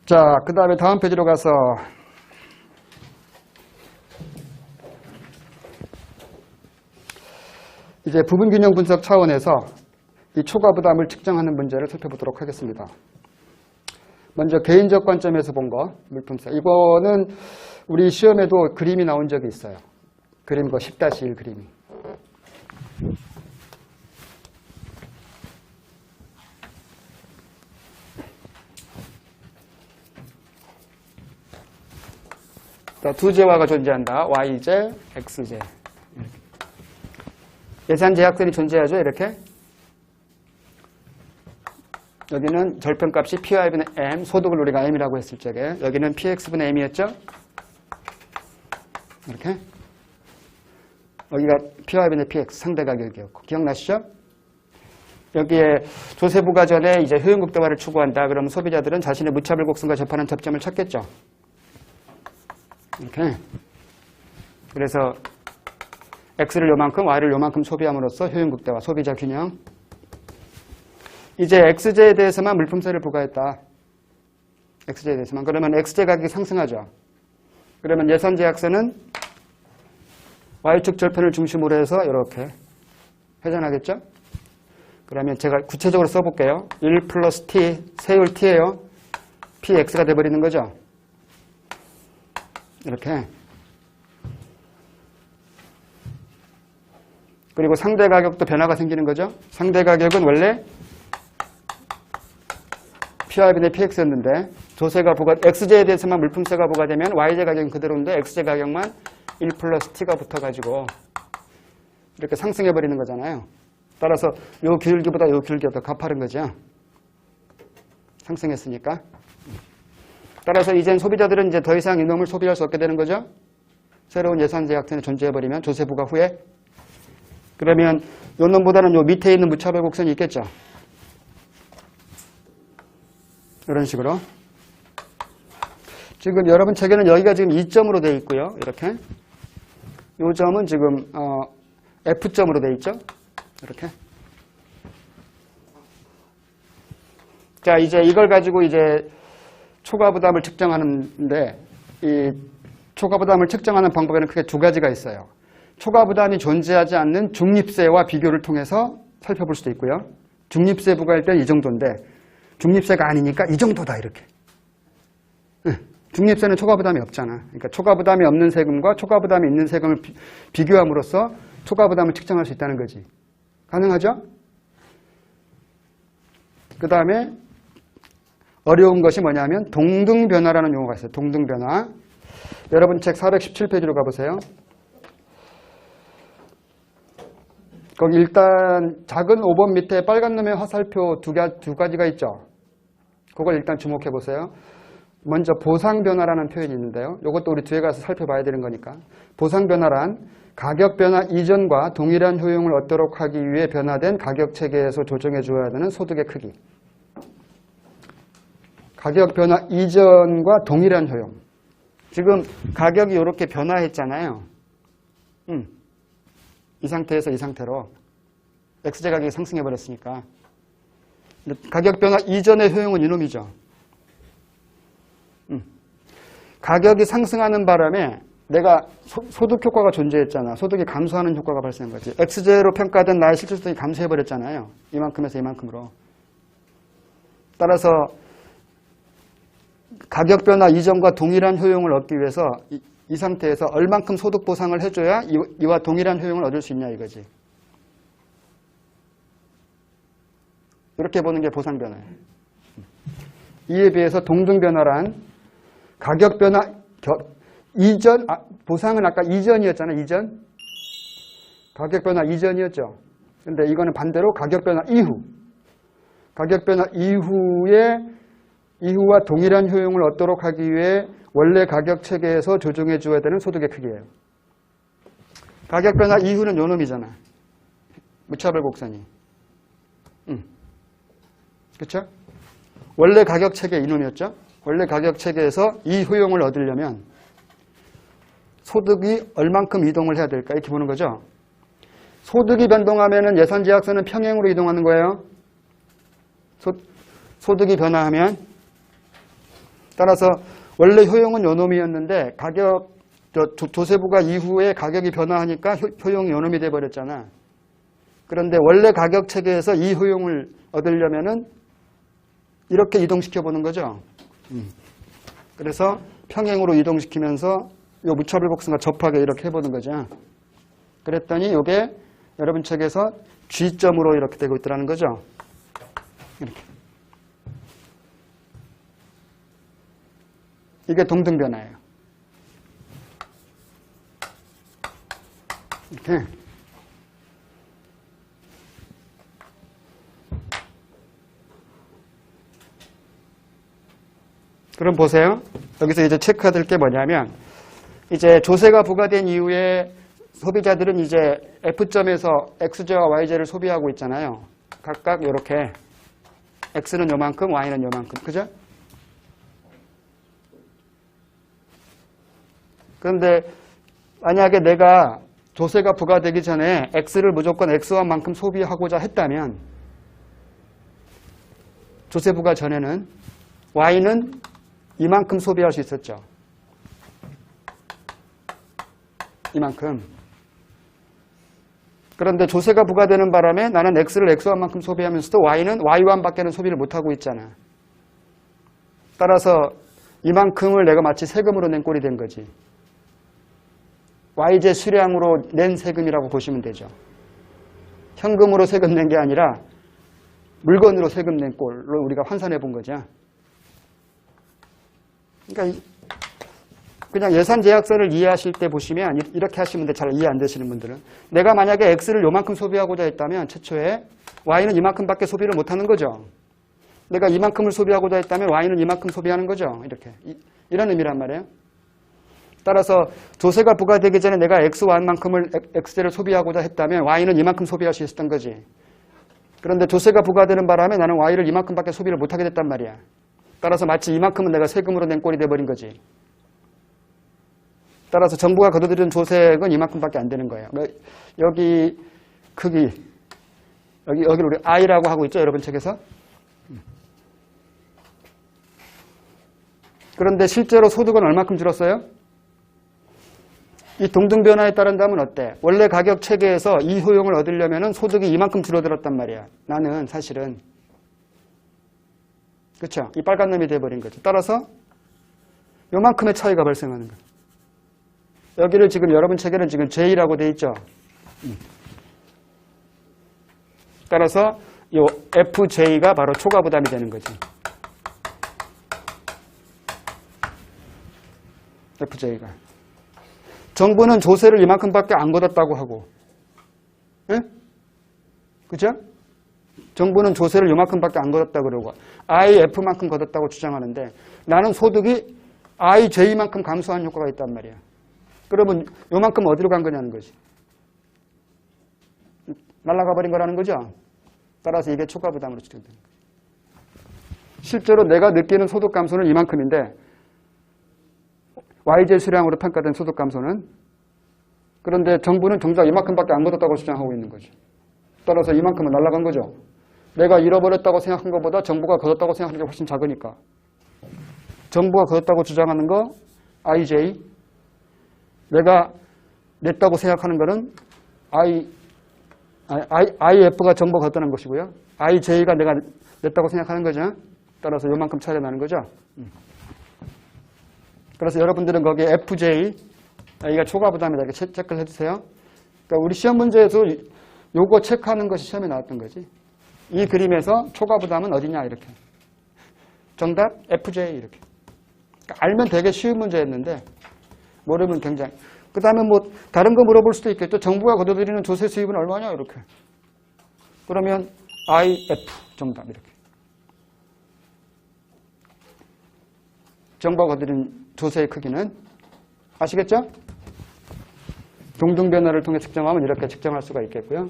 자, 그 다음에 다음 페이지로 가서 이제 부분균형 분석 차원에서 이 초과 부담을 측정하는 문제를 살펴보도록 하겠습니다. 먼저 개인적 관점에서 본 거, 물품세. 이거는 우리 시험에도 그림이 나온 적이 있어요. 그림 거 10-1 그림이. 두 재화가 존재한다. Y제, X제. 예산 제약들이 존재하죠. 이렇게. 여기는 절편값이 PY분의 M, 소득을 우리가 M이라고 했을 적에 여기는 PX분의 M이었죠. 이렇게. 여기가 PY분의 PX, 상대 가격이었고. 기억나시죠? 여기에 조세부가 전에 이제 효용극대화를 추구한다. 그러면 소비자들은 자신의 무차별 곡선과 접하는 접점을 찾겠죠. 이렇게. 그래서 X를 요만큼, Y를 요만큼 소비함으로써 효용극대화, 소비자 균형. 이제 X제에 대해서만 물품세를 부과했다. X제에 대해서만. 그러면 X제 가격이 상승하죠. 그러면 예산제약세는 Y축 절편을 중심으로 해서 이렇게 회전하겠죠. 그러면 제가 구체적으로 써볼게요. 1 플러스 T, 세율 T예요. PX가 돼버리는 거죠. 이렇게. 그리고 상대 가격도 변화가 생기는 거죠. 상대 가격은 원래 PY분의 PX였는데 조세가 X제에 대해서만 물품세가 부과되면 Y제 가격은 그대로인데 X제 가격만 1 플러스 T가 붙어가지고 이렇게 상승해버리는 거잖아요. 따라서 요 기울기보다 요 기울기가 더 가파른 거죠. 상승했으니까. 따라서 이젠 소비자들은 이제 더 이상 이놈을 소비할 수 없게 되는 거죠. 새로운 예산제약선이 존재해버리면 조세 부과 후에. 그러면 요 놈보다는 요 밑에 있는 무차별 곡선이 있겠죠. 이런 식으로. 지금 여러분 책에는 여기가 지금 2점으로 되어 있고요. 이렇게. 요 점은 지금 F점으로 되어 있죠. 이렇게. 자, 이제 이걸 가지고 이제 초과 부담을 측정하는데, 이 초과 부담을 측정하는 방법에는 크게 두 가지가 있어요. 초과 부담이 존재하지 않는 중립세와 비교를 통해서 살펴볼 수도 있고요. 중립세 부과할 때 이 정도인데 중립세가 아니니까 이 정도다 이렇게. 중립세는 초과 부담이 없잖아. 그러니까 초과 부담이 없는 세금과 초과 부담이 있는 세금을 비교함으로써 초과 부담을 측정할 수 있다는 거지. 가능하죠? 그 다음에 어려운 것이 뭐냐면 동등변화라는 용어가 있어요. 동등변화. 여러분 책 417페이지로 가보세요. 거기 일단 작은 5번 밑에 빨간 놈의 화살표 두 가지가 있죠. 그걸 일단 주목해 보세요. 먼저 보상변화라는 표현이 있는데요. 이것도 우리 뒤에 가서 살펴봐야 되는 거니까. 보상변화란 가격변화 이전과 동일한 효용을 얻도록 하기 위해 변화된 가격체계에서 조정해 주어야 되는 소득의 크기. 가격변화 이전과 동일한 효용. 지금 가격이 이렇게 변화했잖아요. 이 상태에서 이 상태로 X제 가격이 상승해 버렸으니까 가격 변화 이전의 효용은 이놈이죠. 가격이 상승하는 바람에 내가 소득 효과가 존재했잖아. 소득이 감소하는 효과가 발생한 거지. X제로 평가된 나의 실질 소득이 감소해 버렸잖아요. 이만큼에서 이만큼으로. 따라서 가격 변화 이전과 동일한 효용을 얻기 위해서 이 상태에서 얼만큼 소득 보상을 해줘야 이와 동일한 효용을 얻을 수 있냐 이거지. 이렇게 보는 게 보상 변화예요. 이에 비해서 동등 변화란 가격 변화 이전, 보상은 아까 이전이었잖아요. 이전. 가격 변화 이전이었죠. 근데 이거는 반대로 가격 변화 이후. 가격 변화 이후와 동일한 효용을 얻도록 하기 위해 원래 가격 체계에서 조정해 줘야 되는 소득의 크기예요. 가격 변화 이후는 요 놈이잖아. 무차별 곡선이. 그렇죠? 원래 가격 체계 이놈이었죠? 원래 가격 체계에서 이 효용을 얻으려면 소득이 얼만큼 이동을 해야 될까? 이렇게 보는 거죠. 소득이 변동하면 예산제약선은 평행으로 이동하는 거예요. 소득이 변화하면 따라서 원래 효용은 요놈이었는데 가격 조세부가 이후에 가격이 변화하니까 효용이 요놈이 돼버렸잖아. 그런데 원래 가격 체계에서 이 효용을 얻으려면은 이렇게 이동시켜 보는 거죠. 그래서 평행으로 이동시키면서 요 무차별 복선과 접하게 이렇게 해보는 거죠. 그랬더니 이게 여러분 책에서 G점으로 이렇게 되고 있더라는 거죠. 이렇게. 이게 동등변화예요. 이렇게. 그럼 보세요. 여기서 이제 체크해야 될 게 뭐냐면, 이제 조세가 부과된 이후에 소비자들은 이제 F점에서 X제와 Y제를 소비하고 있잖아요. 각각 이렇게 X는 요만큼, Y는 요만큼. 그죠? 그런데 만약에 내가 조세가 부과되기 전에 X를 무조건 X만큼 소비하고자 했다면 조세 부과 전에는 Y는 이만큼 소비할 수 있었죠. 이만큼. 그런데 조세가 부과되는 바람에 나는 X를 X만큼 소비하면서도 Y는 Y만밖에는 소비를 못하고 있잖아. 따라서 이만큼을 내가 마치 세금으로 낸 꼴이 된 거지. Y제 수량으로 낸 세금이라고 보시면 되죠. 현금으로 세금 낸 게 아니라 물건으로 세금 낸 꼴로 우리가 환산해 본 거죠. 그러니까 그냥 예산 제약서를 이해하실 때 보시면 이렇게 하시면 돼. 잘 이해 안 되시는 분들은. 내가 만약에 X를 요만큼 소비하고자 했다면 최초에 Y는 이만큼밖에 소비를 못하는 거죠. 내가 이만큼을 소비하고자 했다면 Y는 이만큼 소비하는 거죠. 이렇게. 이런 의미란 말이에요. 따라서 조세가 부과되기 전에 내가 X1만큼을 X제를 소비하고자 했다면 Y는 이만큼 소비할 수 있었던 거지. 그런데 조세가 부과되는 바람에 나는 Y를 이만큼밖에 소비를 못하게 됐단 말이야. 따라서 마치 이만큼은 내가 세금으로 낸 꼴이 돼버린 거지. 따라서 정부가 거둬들이는 조세액은 이만큼밖에 안 되는 거예요. 여기 크기, 여기를 우리 I라고 하고 있죠, 여러분 책에서. 그런데 실제로 소득은 얼마큼 줄었어요? 이 동등변화에 따른다면 어때? 원래 가격 체계에서 이 효용을 얻으려면 소득이 이만큼 줄어들었단 말이야. 나는 사실은. 그렇죠? 이 빨간 놈이 돼버린 거죠. 따라서 요만큼의 차이가 발생하는 거예요. 여기를 지금 여러분 책에는 지금 J라고 돼 있죠. 따라서 이 FJ가 바로 초과 부담이 되는 거지. FJ가. 정부는 조세를 이만큼밖에 안 걷었다고 하고, 예? 그죠? 정부는 조세를 이만큼밖에 안 걷었다 그러고 IF만큼 걷었다고 주장하는데 나는 소득이 IJ만큼 감소한 효과가 있단 말이야. 그러면 요만큼 어디로 간 거냐는 거지. 날아가 버린 거라는 거죠. 따라서 이게 초과 부담으로 추정되는 거죠. 실제로 내가 느끼는 소득 감소는 이만큼인데 YJ 수량으로 평가된 소득 감소는, 그런데 정부는 정작 이만큼밖에 안 걷었다고 주장하고 있는 거죠. 따라서 이만큼은 날아간 거죠. 내가 잃어버렸다고 생각한 것보다 정부가 걷었다고 생각하는 게 훨씬 작으니까. 정부가 걷었다고 주장하는 거 IJ, 내가 냈다고 생각하는 거는 IF가 정부가 걷었다는 것이고요. IJ가 내가 냈다고 생각하는 거죠. 따라서 요만큼 차이가 나는 거죠. 그래서 여러분들은 거기에 FJ, 이가 초과 부담이다 이렇게 체크를 해주세요. 그러니까 우리 시험 문제에서 요거 체크하는 것이 시험에 나왔던 거지. 이 그림에서 초과 부담은 어디냐 이렇게. 정답 FJ 이렇게. 그러니까 알면 되게 쉬운 문제였는데 모르면 굉장히. 그 다음에 뭐 다른 거 물어볼 수도 있겠죠. 정부가 거둬들이는 조세 수입은 얼마냐 이렇게. 그러면 IF 정답 이렇게. 정부가 거둬들인 조세의 크기는 아시겠죠? 동등변화를 통해 측정하면 이렇게 측정할 수가 있겠고요.